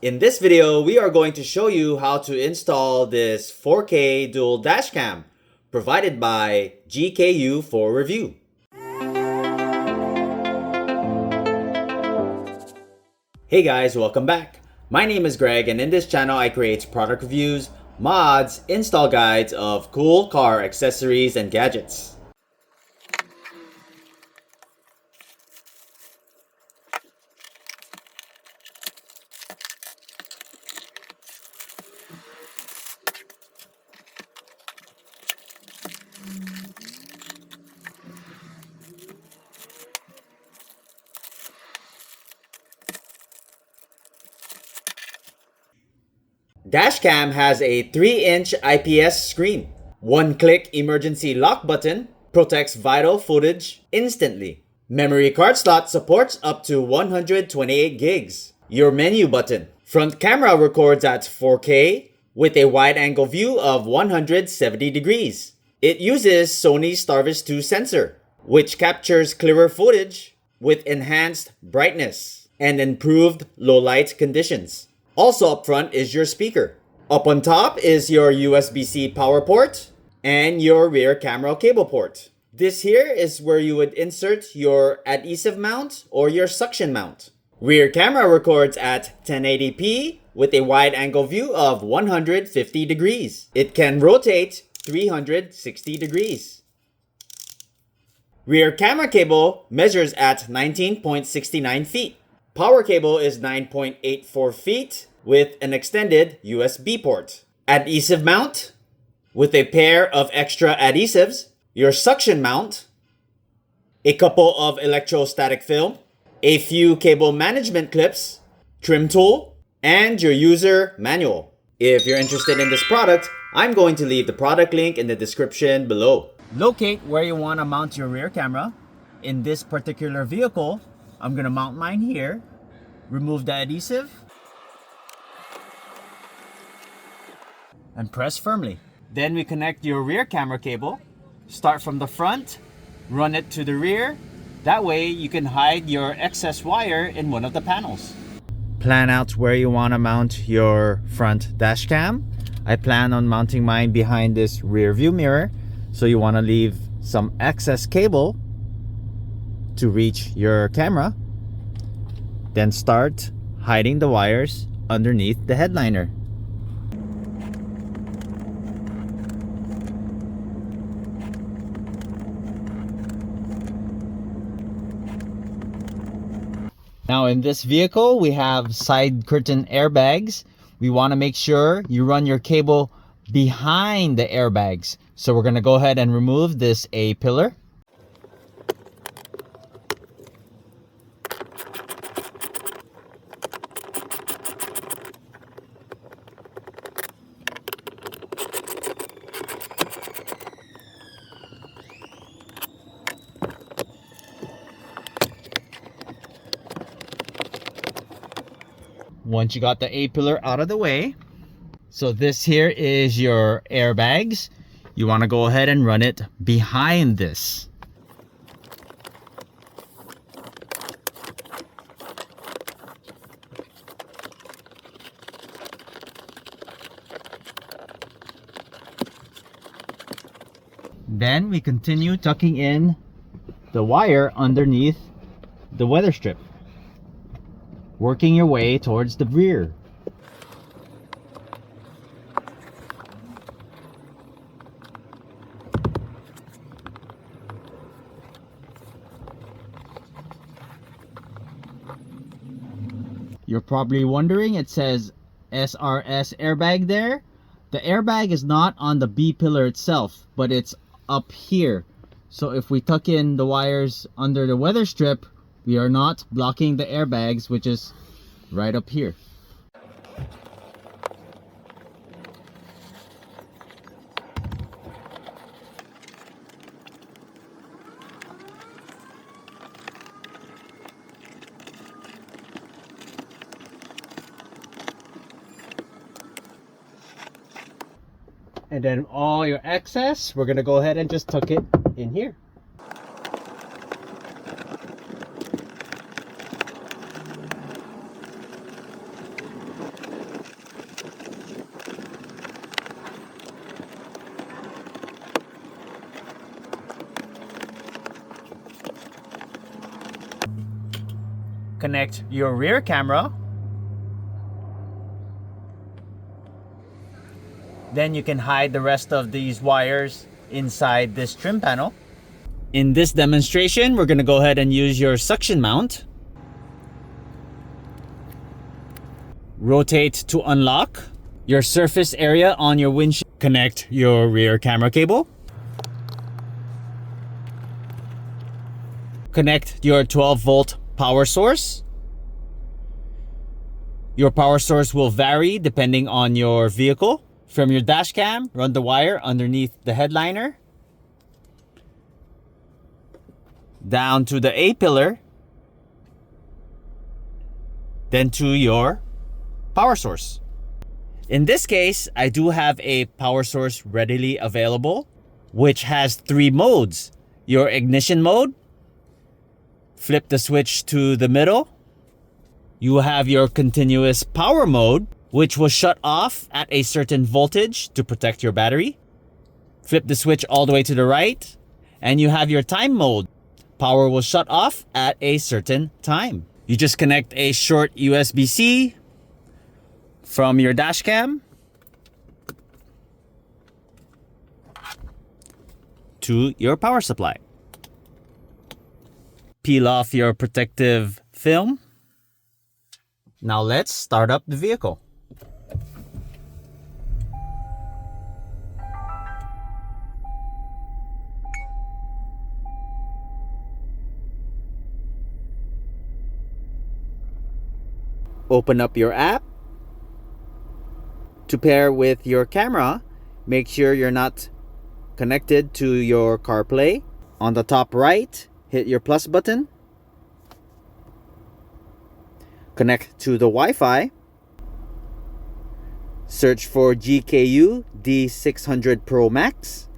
In this video, we are going to show you how to install this 4K dual dashcam provided by GKU for review. Hey guys, welcome back. My name is Greg, and in this channel I create product reviews, mods, install guides of cool car accessories and gadgets. Dashcam has a 3-inch IPS screen. One-click emergency lock button protects vital footage instantly. Memory card slot supports up to 128 gigs. Your menu button. Front camera records at 4K with a wide-angle view of 170 degrees. It uses Sony's Starvis 2 sensor, which captures clearer footage with enhanced brightness and improved low-light conditions. Also up front is your speaker. Up on top is your USB-C power port and your rear camera cable port. This here is where you would insert your adhesive mount or your suction mount. Rear camera records at 1080p with a wide angle view of 150 degrees. It can rotate 360 degrees. Rear camera cable measures at 19.69 feet. Power cable is 9.84 feet with an extended USB port. Adhesive mount with a pair of extra adhesives, your suction mount, a couple of electrostatic film, a few cable management clips, trim tool, and your user manual. If you're interested in this product, I'm going to leave the product link in the description below. Locate where you want to mount your rear camera. In this particular vehicle, I'm going to mount mine here. Remove the adhesive and press firmly. Then we connect your rear camera cable. Start from the front, run it to the rear. That way you can hide your excess wire in one of the panels. Plan out where you want to mount your front dash cam. I plan on mounting mine behind this rear view mirror, so you want to leave some excess cable to reach your camera. Then start hiding the wires underneath the headliner. Now in this vehicle, we have side curtain airbags. We want to make sure you run your cable behind the airbags. So we're going to go ahead and remove this A-pillar. Once you got the A-pillar out of the way, so this here is your airbags. You want to go ahead and run it behind this. Then we continue tucking in the wire underneath the weather strip, working your way towards the rear. You're probably wondering, it says SRS airbag there. The airbag is not on the B pillar itself, but it's up here. So if we tuck in the wires under the weather strip, we are not blocking the airbags, which is right up here. And then all your excess, we're gonna go ahead and just tuck it in here. Connect your rear camera. Then you can hide the rest of these wires inside this trim panel. In this demonstration, we're going to go ahead and use your suction mount. Rotate to unlock your surface area on your windshield. Connect your rear camera cable. Connect your 12-volt power source. Your power source will vary depending on your vehicle. From your dash cam, run the wire underneath the headliner. Down to the A pillar. Then to your power source. In this case, I do have a power source readily available, which has 3 modes. Your ignition mode. Flip the switch to the middle. You have your continuous power mode, which will shut off at a certain voltage to protect your battery. Flip the switch all the way to the right, and you have your time mode. Power will shut off at a certain time. You just connect a short USB-C from your dash cam to your power supply. Peel off your protective film. Now let's start up the vehicle. Open up your app. To pair with your camera, make sure you're not connected to your Carplay. On the top right, hit your plus button. Connect to the Wi-Fi. Search for GKU D600 Pro Max.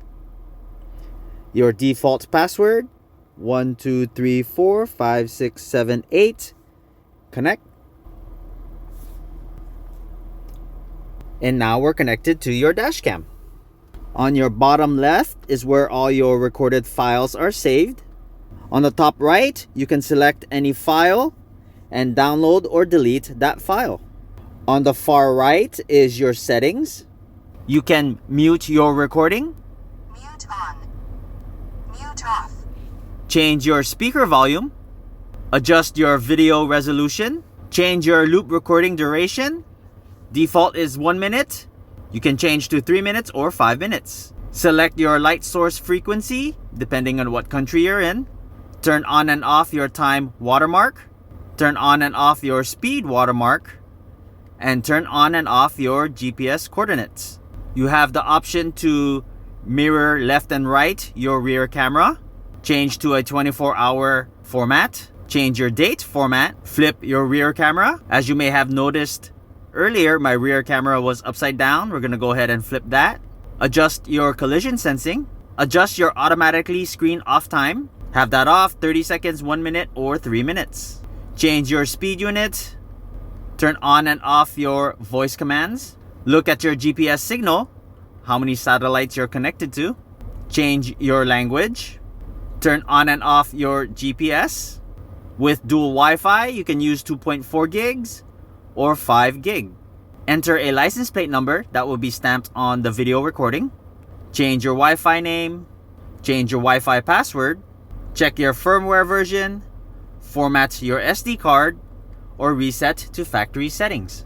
Your default password, 12345678. Connect. And now we're connected to your dashcam. On your bottom left is where all your recorded files are saved. On the top right, you can select any file and download or delete that file. On the far right is your settings. You can mute your recording. Mute on. Mute off. Change your speaker volume. Adjust your video resolution. Change your loop recording duration. Default is 1 minute. You can change to 3 minutes or 5 minutes. Select your light source frequency, depending on what country you're in. Turn on and off your time watermark. Turn on and off your speed watermark. And turn on and off your GPS coordinates. You have the option to mirror left and right your rear camera. Change to a 24-hour format. Change your date format. Flip your rear camera. As you may have noticed earlier, my rear camera was upside down. We're going to go ahead and flip that. Adjust your collision sensing. Adjust your automatically screen off time. Have that off 30 seconds, 1 minute, or 3 minutes. Change your speed unit. Turn on and off your voice commands. Look at your GPS signal, how many satellites you're connected to. Change your language. Turn on and off your GPS. With dual Wi-Fi, you can use 2.4 gigs or 5 gig. Enter a license plate number that will be stamped on the video recording. Change your Wi-Fi name. Change your Wi-Fi password. Check your firmware version. Format your SD card or reset to factory settings.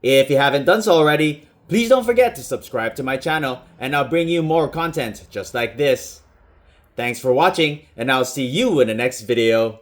If you haven't done so already, please don't forget to subscribe to my channel and I'll bring you more content just like this. Thanks for watching and I'll see you in the next video.